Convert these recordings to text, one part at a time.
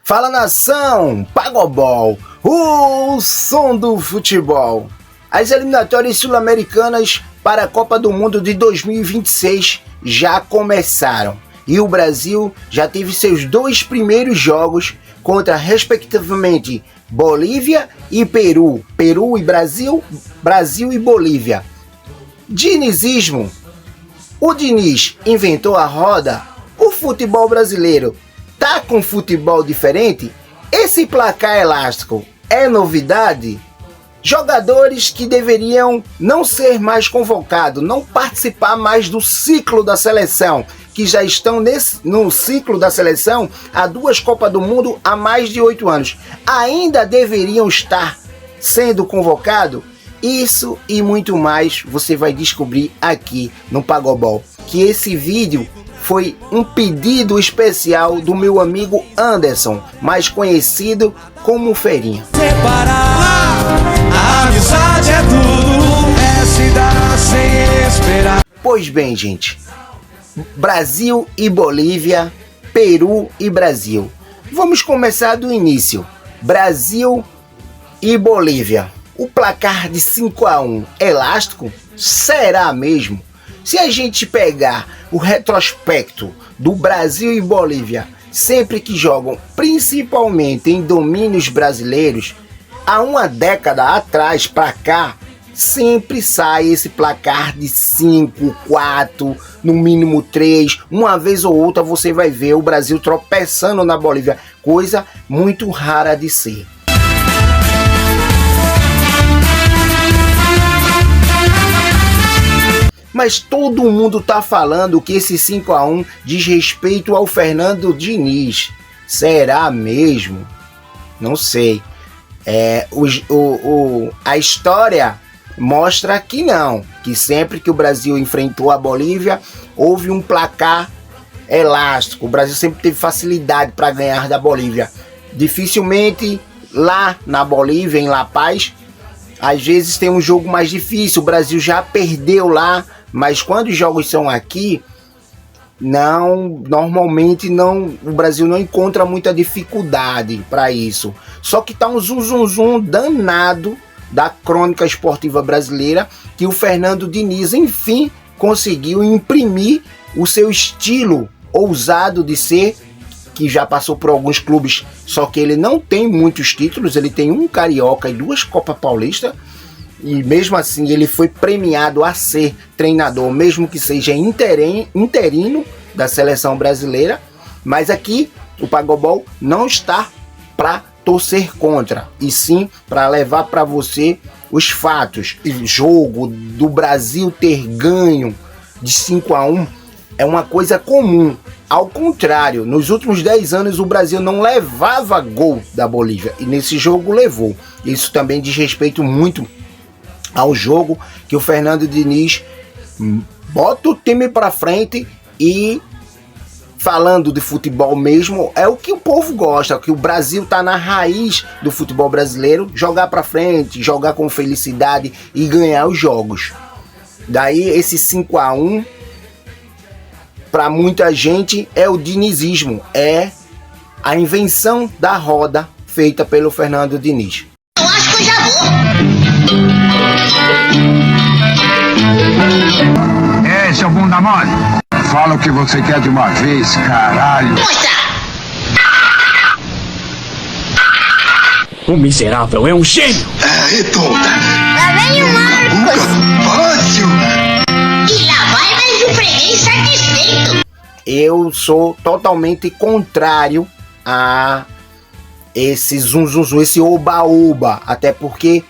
Fala nação, Pagobol, o som do futebol. As eliminatórias sul-americanas para a Copa do Mundo de 2026 já começaram e o Brasil já teve seus dois primeiros jogos contra respectivamente Bolívia e Peru, Peru e Brasil, Brasil e Bolívia. Dinizismo. O Diniz inventou a roda? O futebol brasileiro tá com futebol diferente? Esse placar elástico é novidade? Jogadores que deveriam não ser mais convocados, não participar mais do ciclo da seleção, que já estão no ciclo da seleção há duas Copas do Mundo há mais de 8 anos, ainda deveriam estar sendo convocados? Isso e muito mais você vai descobrir aqui no Pagobol, que esse vídeo foi um pedido especial do meu amigo Anderson, mais conhecido como Ferinha. A amizade é tudo, é se dar sem esperar. Pois bem, gente, Brasil e Bolívia, Peru e Brasil. Vamos começar do início. Brasil e Bolívia. O placar de 5-1 elástico? Será mesmo? Se a gente pegar o retrospecto do Brasil e Bolívia, sempre que jogam principalmente em domínios brasileiros, há uma década atrás para cá, sempre sai esse placar de 5, 4, no mínimo 3. Uma vez ou outra você vai ver o Brasil tropeçando na Bolívia, coisa muito rara de ser. Mas todo mundo tá falando que esse 5-1 diz respeito ao Fernando Diniz. Será mesmo? Não sei. A história mostra que não. Que sempre que o Brasil enfrentou a Bolívia, houve um placar elástico. O Brasil sempre teve facilidade para ganhar da Bolívia. Dificilmente lá na Bolívia, em La Paz, às vezes tem um jogo mais difícil. O Brasil já perdeu lá. Mas quando os jogos são aqui, normalmente o Brasil não encontra muita dificuldade para isso. Só que tá um zum danado da crônica esportiva brasileira, que o Fernando Diniz, enfim, conseguiu imprimir o seu estilo ousado de ser, que já passou por alguns clubes, só que ele não tem muitos títulos, ele tem um Carioca e 2 Copa Paulista. E mesmo assim ele foi premiado a ser treinador, mesmo que seja interino da seleção brasileira. Mas aqui o Pagobol não está para torcer contra, e sim para levar para você os fatos. O jogo do Brasil ter ganho de 5-1 é uma coisa comum. Ao contrário, nos últimos 10 anos o Brasil não levava gol da Bolívia, e nesse jogo levou. Isso também diz respeito muito ao jogo que o Fernando Diniz bota o time para frente. E falando de futebol mesmo, é o que o povo gosta, que o Brasil tá na raiz do futebol brasileiro, jogar para frente, jogar com felicidade e ganhar os jogos. Daí esse 5-1 para muita gente é o dinizismo, é a invenção da roda feita pelo Fernando Diniz. Eu acho que eu já vou. É, seu bunda mole. Fala o que você quer de uma vez, caralho. Mostrar. O miserável é um gênio. É, tonta. Lá vem o Marcos. Fácil. E lá vai mais um freguês satisfeito. Eu sou totalmente contrário a esse esse oba-oba, até porque,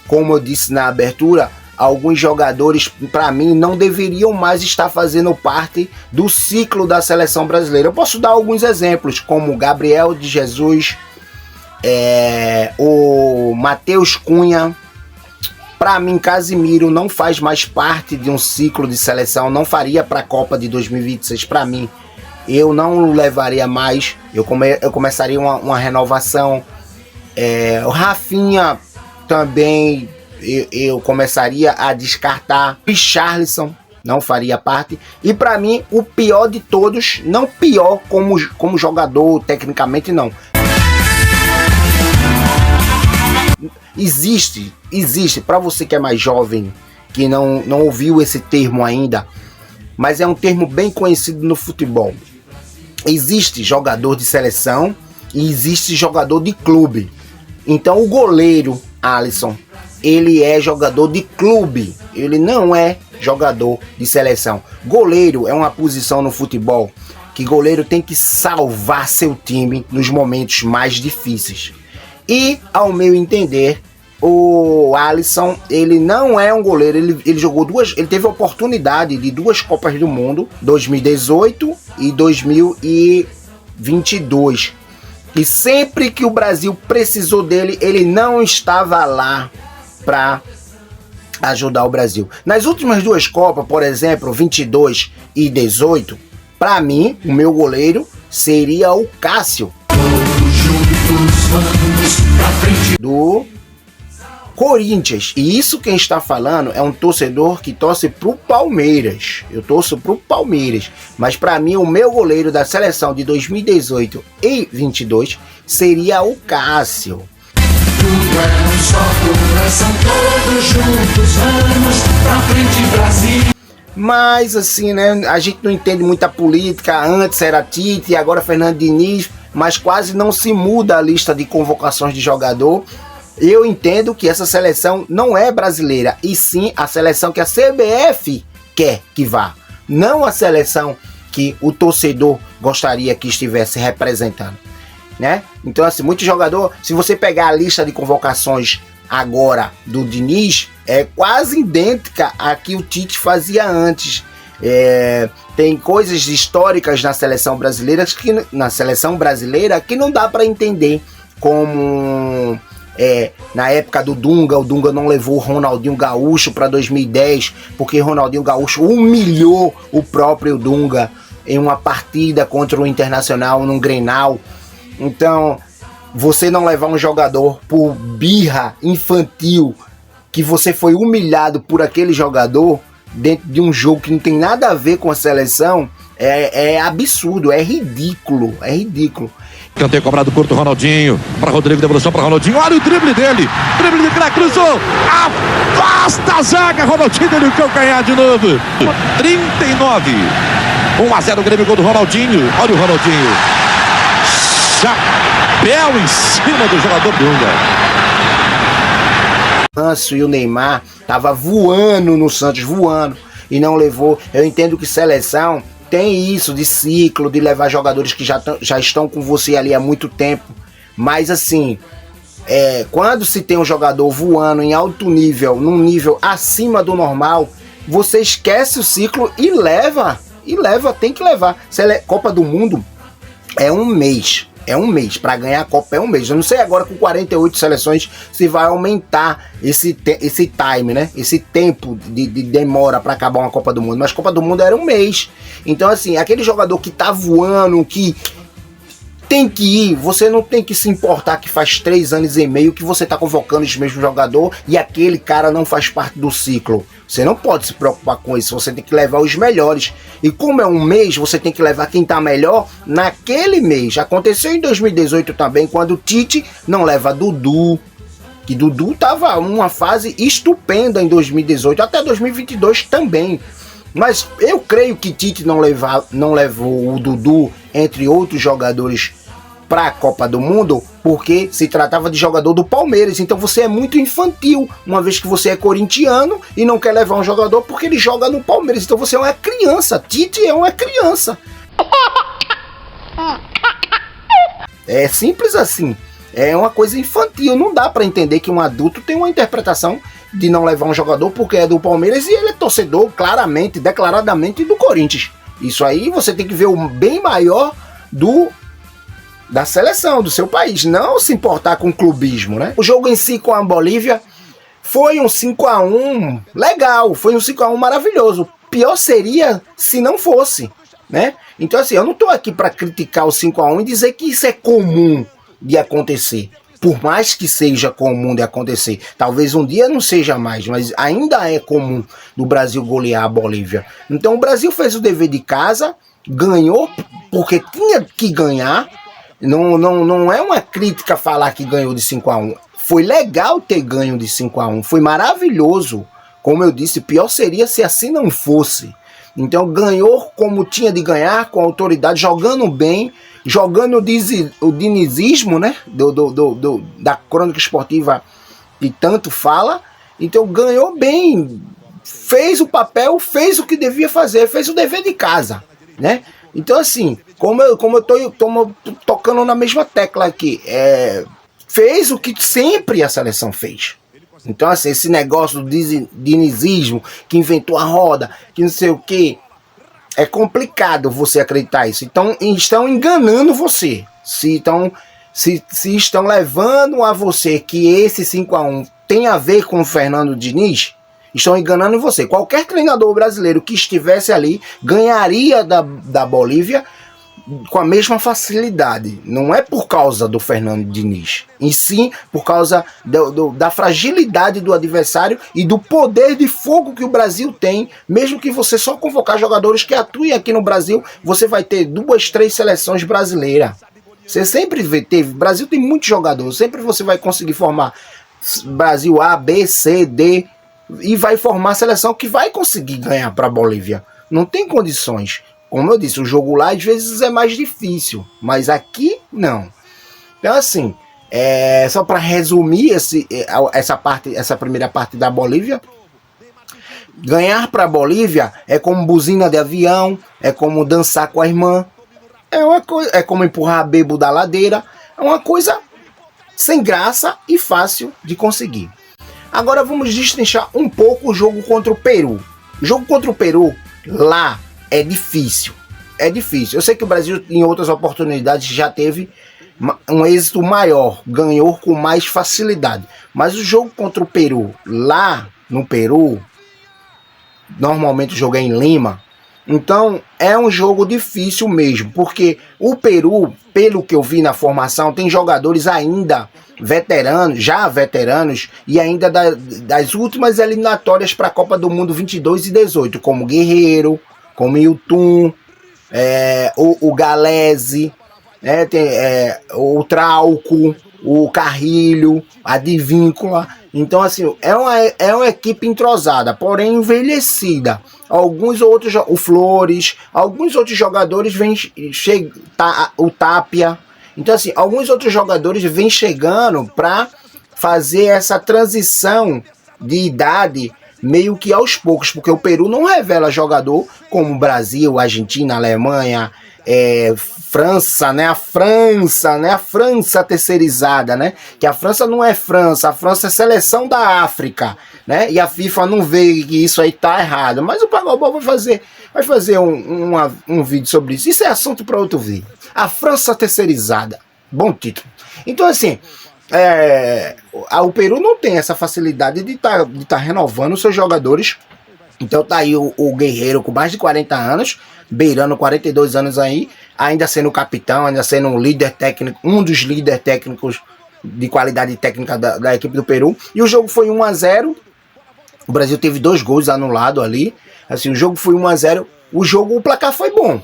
como eu disse na abertura, alguns jogadores, para mim, não deveriam mais estar fazendo parte do ciclo da seleção brasileira. Eu posso dar alguns exemplos, como Gabriel de Jesus, o Matheus Cunha. Para mim, Casimiro não faz mais parte de um ciclo de seleção, não faria para a Copa de 2026. Para mim, eu não levaria mais, eu começaria uma renovação. O Rafinha também eu começaria a descartar. Richarlison não faria parte. E para mim, o pior de todos, não pior como jogador, tecnicamente não, Existe, para você que é mais jovem, que não ouviu esse termo ainda, mas é um termo bem conhecido no futebol. Existe jogador de seleção e existe jogador de clube. Então o goleiro, Alisson, ele é jogador de clube, ele não é jogador de seleção. Goleiro é uma posição no futebol que goleiro tem que salvar seu time nos momentos mais difíceis. E, ao meu entender, o Alisson, ele não é um goleiro, ele jogou ele teve a oportunidade de 2 Copas do Mundo, 2018 e 2022. E sempre que o Brasil precisou dele, ele não estava lá para ajudar o Brasil. Nas últimas 2 Copas, por exemplo, 22 e 18, para mim, o meu goleiro seria o Cássio, do Corinthians. E isso quem está falando é um torcedor que torce pro Palmeiras. Eu torço pro Palmeiras. Mas para mim, o meu goleiro da seleção de 2018 e 22 seria o Cássio. Tudo é um só coração, todos juntos, vamos pra frente, Brasil. Mas assim, né, a gente não entende muita política. Antes era Tite, agora Fernando Diniz, mas quase não se muda a lista de convocações de jogador. Eu entendo que essa seleção não é brasileira, e sim a seleção que a CBF quer que vá, não a seleção que o torcedor gostaria que estivesse representando, né? Então assim, muito jogador, se você pegar a lista de convocações agora do Diniz, é quase idêntica à que o Tite fazia antes. Tem coisas históricas na seleção brasileira que não dá para entender, como na época do Dunga. O Dunga não levou o Ronaldinho Gaúcho para 2010 porque Ronaldinho Gaúcho humilhou o próprio Dunga em uma partida contra o Internacional num Grenal. Então, você não levar um jogador por birra infantil, que você foi humilhado por aquele jogador dentro de um jogo que não tem nada a ver com a seleção, é absurdo, é ridículo, Cantei cobrado curto, Ronaldinho para Rodrigo, devolução para Ronaldinho, olha o drible dele, drible de craque, cruzou, afasta a zaga, Ronaldinho dele calcanhar de novo, 39, 1-0 Grêmio, gol do Ronaldinho, olha o Ronaldinho, chapéu em cima do jogador Dunga. E o Neymar tava voando no Santos, e não levou. Eu entendo que seleção tem isso de ciclo, de levar jogadores que já estão com você ali há muito tempo, mas assim, quando se tem um jogador voando em alto nível, num nível acima do normal, você esquece o ciclo e leva, tem que levar. Copa do Mundo é um mês. Para ganhar a Copa é um mês. Eu não sei agora com 48 seleções se vai aumentar esse time, né? Esse tempo de demora para acabar uma Copa do Mundo. Mas Copa do Mundo era um mês. Então assim, aquele jogador que tá voando, que tem que ir, você não tem que se importar que faz 3 anos e meio que você tá convocando esse mesmo jogador e aquele cara não faz parte do ciclo. Você não pode se preocupar com isso, você tem que levar os melhores. E como é um mês, você tem que levar quem tá melhor naquele mês. Aconteceu em 2018 também, quando o Tite não leva Dudu, que Dudu tava numa fase estupenda em 2018, até 2022 também. Mas eu creio que Tite não levou o Dudu, entre outros jogadores, para a Copa do Mundo, porque se tratava de jogador do Palmeiras. Então você é muito infantil, uma vez que você é corintiano e não quer levar um jogador porque ele joga no Palmeiras. Então você é uma criança, Tite é uma criança. É simples assim, é uma coisa infantil. Não dá para entender que um adulto tem uma interpretação de não levar um jogador porque é do Palmeiras e ele é torcedor claramente, declaradamente do Corinthians. Isso aí você tem que ver o bem maior da seleção, do seu país, não se importar com o clubismo, né? O jogo em si com a Bolívia foi um 5-1 legal, foi um 5-1 maravilhoso. Pior seria se não fosse, né? Então assim, eu não tô aqui para criticar o 5-1 e dizer que isso é comum de acontecer. Por mais que seja comum de acontecer, talvez um dia não seja mais, mas ainda é comum do Brasil golear a Bolívia. Então o Brasil fez o dever de casa, ganhou porque tinha que ganhar. Não é uma crítica falar que ganhou de 5-1. Foi legal ter ganho de 5-1, foi maravilhoso. Como eu disse, pior seria se assim não fosse. Então ganhou como tinha de ganhar, com autoridade, jogando bem, jogando o dinizismo, né? Da crônica esportiva que tanto fala. Então ganhou bem, fez o papel, fez o que devia fazer, fez o dever de casa, né? Então assim, como eu tô tocando na mesma tecla aqui, fez o que sempre a seleção fez. Então assim, esse negócio do dinizismo, que inventou a roda, que não sei o que, é complicado você acreditar isso. Então estão enganando você, se estão levando a você que esse 5-1 tem a ver com o Fernando Diniz, estão enganando você. Qualquer treinador brasileiro que estivesse ali ganharia da Bolívia com a mesma facilidade. Não é por causa do Fernando Diniz, e sim por causa da fragilidade do adversário e do poder de fogo que o Brasil tem. Mesmo que você só convocar jogadores que atuem aqui no Brasil, você vai ter 2, 3 seleções brasileiras. Você sempre teve. O Brasil tem muitos jogadores. Sempre você vai conseguir formar Brasil A, B, C, D, e vai formar a seleção que vai conseguir ganhar para a Bolívia. Não tem condições. Como eu disse, o jogo lá às vezes é mais difícil, mas aqui não. Então assim, só para resumir essa primeira parte da Bolívia, ganhar para a Bolívia é como buzina de avião, é como dançar com a irmã, é como empurrar bebo da ladeira, é uma coisa sem graça e fácil de conseguir. Agora vamos destrinchar um pouco o jogo contra o Peru. O jogo contra o Peru lá é difícil. É difícil. Eu sei que o Brasil em outras oportunidades já teve um êxito maior, ganhou com mais facilidade. Mas o jogo contra o Peru, lá no Peru, normalmente o jogo é em Lima, então é um jogo difícil mesmo, porque o Peru, pelo que eu vi na formação, tem jogadores ainda veteranos, e ainda das últimas eliminatórias para a Copa do Mundo 22 e 18, como Guerreiro, como Yotun, o Galese, o Trauco, o Carrilho, a Divíncula. Então assim, é uma equipe entrosada, porém envelhecida. Alguns outros, o Flores, alguns outros jogadores o Tapia. Então assim, alguns outros jogadores vêm chegando para fazer essa transição de idade meio que aos poucos, porque o Peru não revela jogador como Brasil, Argentina, Alemanha, França, né? A França terceirizada, né? Que a França não é França, a França é seleção da África, né? E a FIFA não vê que isso aí tá errado. Mas o Pagobol vai fazer um vídeo sobre isso. Isso é assunto para outro vídeo. A França terceirizada. Bom título. Então assim, o Peru não tem essa facilidade de tá renovando seus jogadores. Então tá aí o Guerreiro com mais de 40 anos, beirando 42 anos aí, ainda sendo capitão, ainda sendo um líder técnico, um dos líderes técnicos de qualidade técnica da equipe do Peru. E o jogo foi 1-0. O Brasil teve 2 gols anulados ali. Assim, o jogo foi 1-0. O placar foi bom.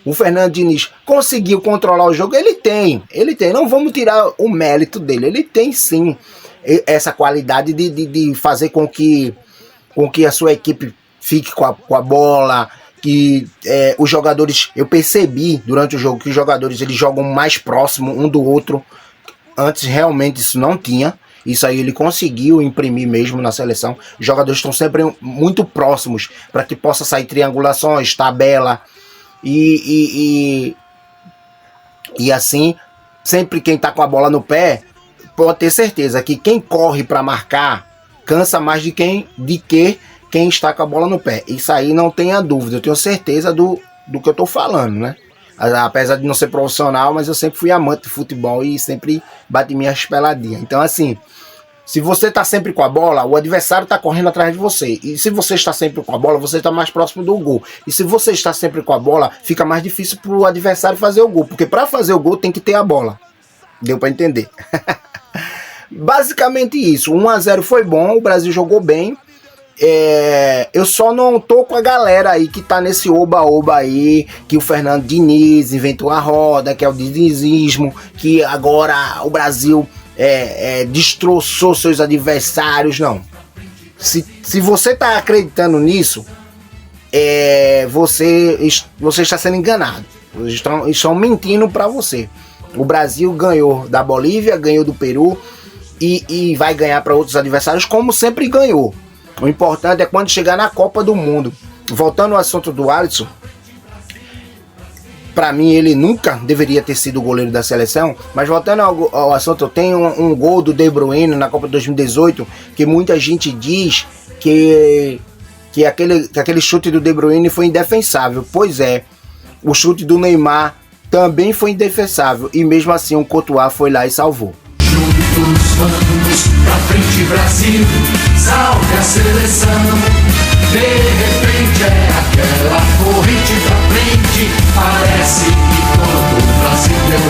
O Fernando Diniz conseguiu controlar o jogo. Ele tem. Não vamos tirar o mérito dele. Ele tem sim essa qualidade de fazer com que a sua equipe fique com a bola. Que os jogadores, eu percebi durante o jogo que os jogadores eles jogam mais próximo um do outro. Antes realmente isso não tinha. Isso aí ele conseguiu imprimir mesmo na seleção. Os jogadores estão sempre muito próximos para que possa sair triangulações, tabela e assim, sempre quem está com a bola no pé pode ter certeza que quem corre para marcar cansa mais de quem está com a bola no pé. Isso aí não tenha dúvida, eu tenho certeza do que eu estou falando, né? Apesar de não ser profissional, mas eu sempre fui amante de futebol e sempre bati minhas peladinhas. Então assim, se você está sempre com a bola, o adversário está correndo atrás de você. E se você está sempre com a bola, você está mais próximo do gol. E se você está sempre com a bola, fica mais difícil para o adversário fazer o gol. Porque para fazer o gol tem que ter a bola. Deu para entender? Basicamente isso. 1-0 foi bom, o Brasil jogou bem. eu só não tô com a galera aí que tá nesse oba-oba aí, que o Fernando Diniz inventou a roda, que é o dinizismo, que agora o Brasil destroçou seus adversários. Não. Se você tá acreditando nisso, você está sendo enganado. Eles estão mentindo para você. O Brasil ganhou da Bolívia, ganhou do Peru e vai ganhar para outros adversários, como sempre ganhou. O importante é quando chegar na Copa do Mundo. Voltando ao assunto do Alisson, para mim ele nunca deveria ter sido o goleiro da seleção, mas voltando ao assunto, eu tenho um gol do De Bruyne na Copa de 2018, que muita gente diz que aquele chute do De Bruyne foi indefensável. Pois é, o chute do Neymar também foi indefensável, e mesmo assim o Courtois foi lá e salvou. Juntos vamos pra frente, Brasil, salve a seleção. De repente é aquela corrente pra frente, parece que todo o Brasil deu